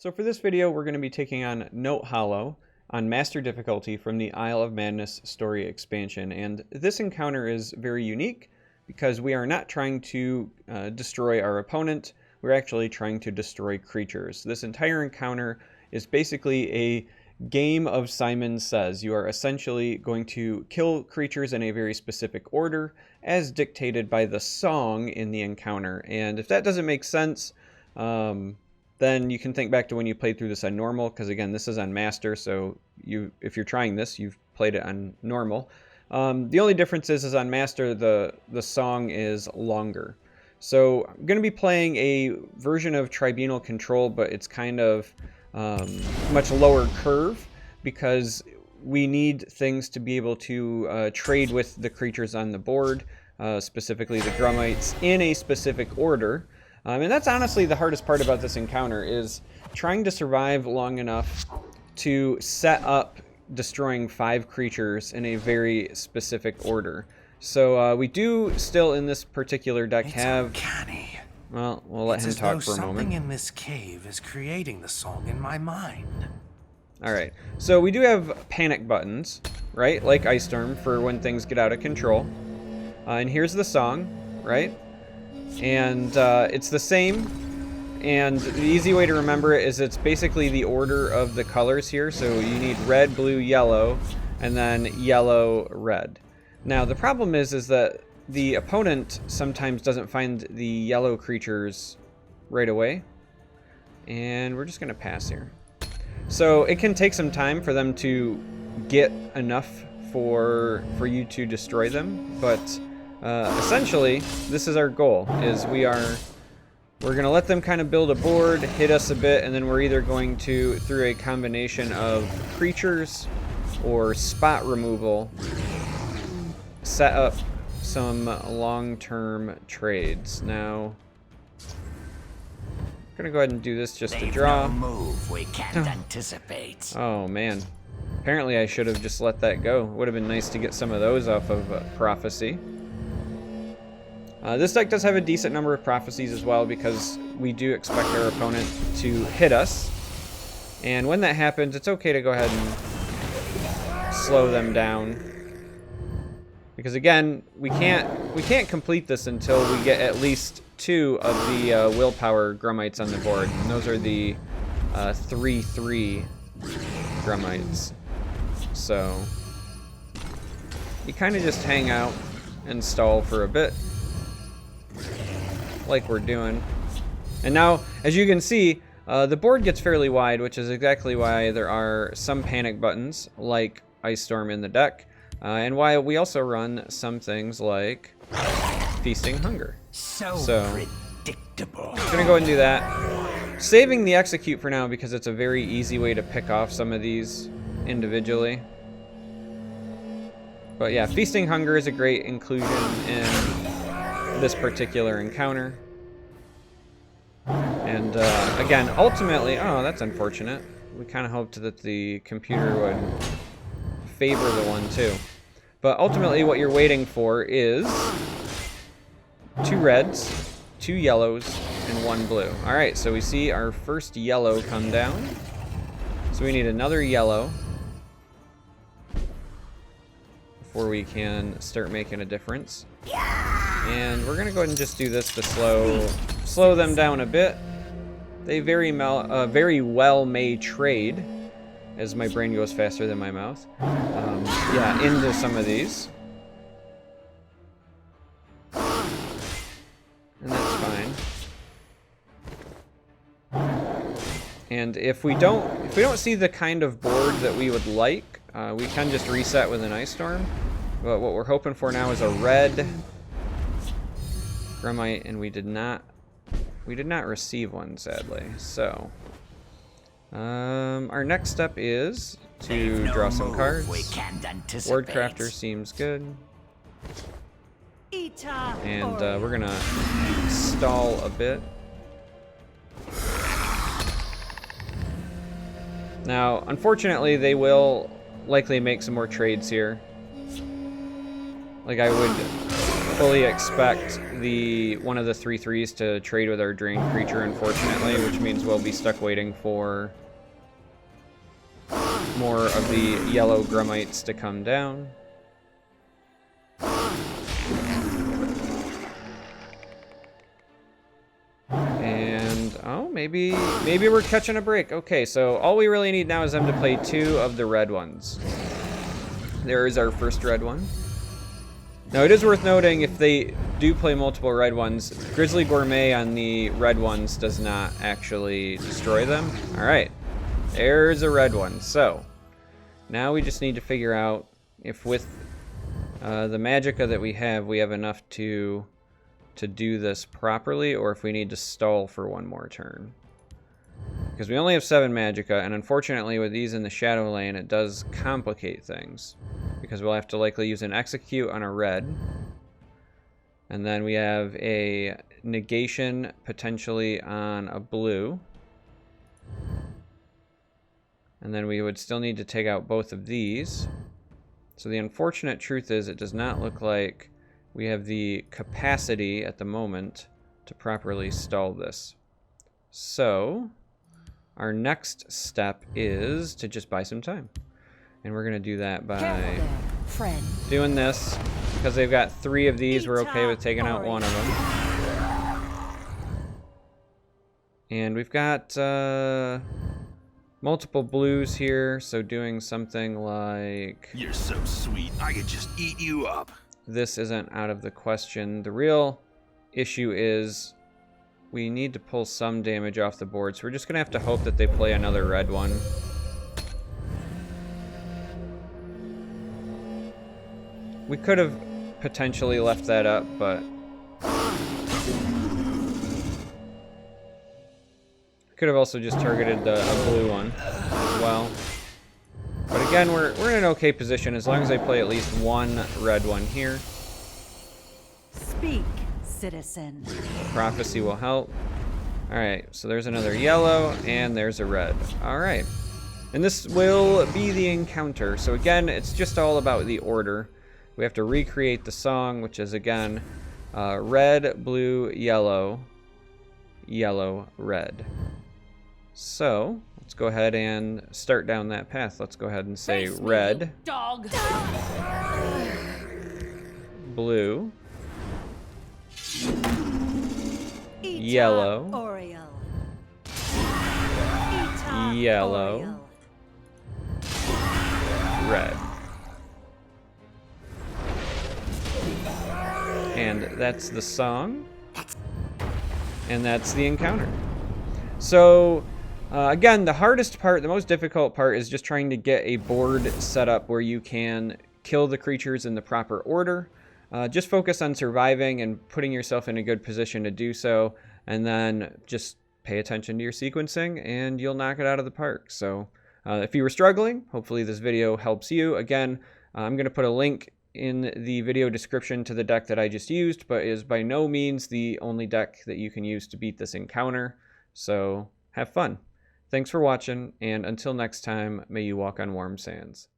So for this video, we're going to be taking on Notehollow on Master difficulty from the Isle of Madness story expansion. And this encounter is very unique because we are not trying to destroy our opponent. We're actually trying to destroy creatures. This entire encounter is basically a game of Simon Says. You are essentially going to kill creatures in a very specific order as dictated by the song in the encounter. And if that doesn't make sense, then you can think back to when you played through this on normal, because again, this is on master, so if you're trying this, you've played it on normal. The only difference is on master, the song is longer. So I'm going to be playing a version of Tribunal Control, but it's kind of much lower curve, because we need things to be able to trade with the creatures on the board, specifically the Grummites, in a specific order. And that's honestly the hardest part about this encounter, is trying to survive long enough to set up destroying 5 creatures in a very specific order. So we do still in this particular deck have... Uncanny. Well, we'll let him talk for a moment. Something in this cave is creating the song in my mind. Alright, so we do have panic buttons, right? Like Ice Storm for when things get out of control. And here's the song, right? And it's the same, and the easy way to remember it is it's basically the order of the colors here. So you need red, blue, yellow, and then yellow, red. Now the problem is that the opponent sometimes doesn't find the yellow creatures right away, and we're just gonna pass here. So it can take some time for them to get enough for you to destroy them, but essentially, this is our goal, is we're going to let them kind of build a board, hit us a bit, and then we're either going to, through a combination of creatures or spot removal, set up some long-term trades. Now, I'm going to go ahead and do this just to draw. No move we can't anticipate. Oh, man. Apparently I should have just let that go. Would have been nice to get some of those off of Prophecy. This deck does have a decent number of prophecies as well, because we do expect our opponent to hit us. And when that happens, it's okay to go ahead and slow them down. Because again, we can't complete this until we get at least 2 of the willpower Grummites on the board. And those are the 3/3 Grummites. So you kind of just hang out and stall for a bit, like we're doing. And now, as you can see, the board gets fairly wide, which is exactly why there are some panic buttons like Ice Storm in the deck, and why we also run some things like Feasting Hunger. So predictable. I'm gonna go ahead and do that. Saving the execute for now, because it's a very easy way to pick off some of these individually. But yeah, Feasting Hunger is a great inclusion in this particular encounter. And again, ultimately, oh, that's unfortunate. We kind of hoped that the computer would favor the 1/2. But ultimately what you're waiting for is 2 reds, 2 yellows, and 1 blue. Alright, so we see our first yellow come down. So we need another yellow before we can start making a difference. And we're gonna go ahead and just do this to slow them down a bit. They very well may trade, as my brain goes faster than my mouth. Yeah, into some of these, and that's fine. And if we don't see the kind of board that we would like, we can just reset with an Ice Storm. But what we're hoping for now is a red Grummite, and we did not receive one, sadly. So our next step is to draw some cards. Word Crafter seems good. And we're gonna stall a bit. Now, unfortunately, they will likely make some more trades here. Like, I would fully expect one of the 3/3s to trade with our drained creature, unfortunately, which means we'll be stuck waiting for more of the yellow Grummites to come down. And, oh, maybe we're catching a break. Okay, so all we really need now is them to play 2 of the red ones. There is our first red one. Now, it is worth noting, if they do play multiple red ones, Grizzly Gourmet on the red ones does not actually destroy them. All right, there's a red one. So now we just need to figure out if with the magicka that we have enough to do this properly, or if we need to stall for one more turn. Because we only have 7 magicka, and unfortunately with these in the shadow lane, it does complicate things. Because we'll have to likely use an execute on a red. And then we have a negation potentially on a blue. And then we would still need to take out both of these. So the unfortunate truth is it does not look like we have the capacity at the moment to properly stall this. So our next step is to just buy some time. And we're going to do that by doing this. Because they've got 3 of these, we're okay with taking out one of them. And we've got multiple blues here, so doing something like... You're so sweet, I could just eat you up. This isn't out of the question. The real issue is we need to pull some damage off the board, so we're just going to have to hope that they play another red one. We could have potentially left that up, but could have also just targeted a blue one as well. But again, we're in an okay position as long as they play at least one red one here. Speak, citizen. Prophecy will help. Alright, so there's another yellow, and there's a red. Alright. And this will be the encounter. So again, it's just all about the order. We have to recreate the song, which is, again, red, blue, yellow, yellow, red. So, let's go ahead and start down that path. Let's go ahead and say red, dog. blue, yellow, yellow, red. And that's the song. And that's the encounter. So, again, the hardest part, the most difficult part is just trying to get a board set up where you can kill the creatures in the proper order. Just focus on surviving and putting yourself in a good position to do so. And then just pay attention to your sequencing and you'll knock it out of the park. So, if you were struggling, hopefully this video helps you. Again, I'm going to put a link in the video description to the deck that I just used, but is by no means the only deck that you can use to beat this encounter. So have fun. Thanks for watching, and until next time, may you walk on warm sands.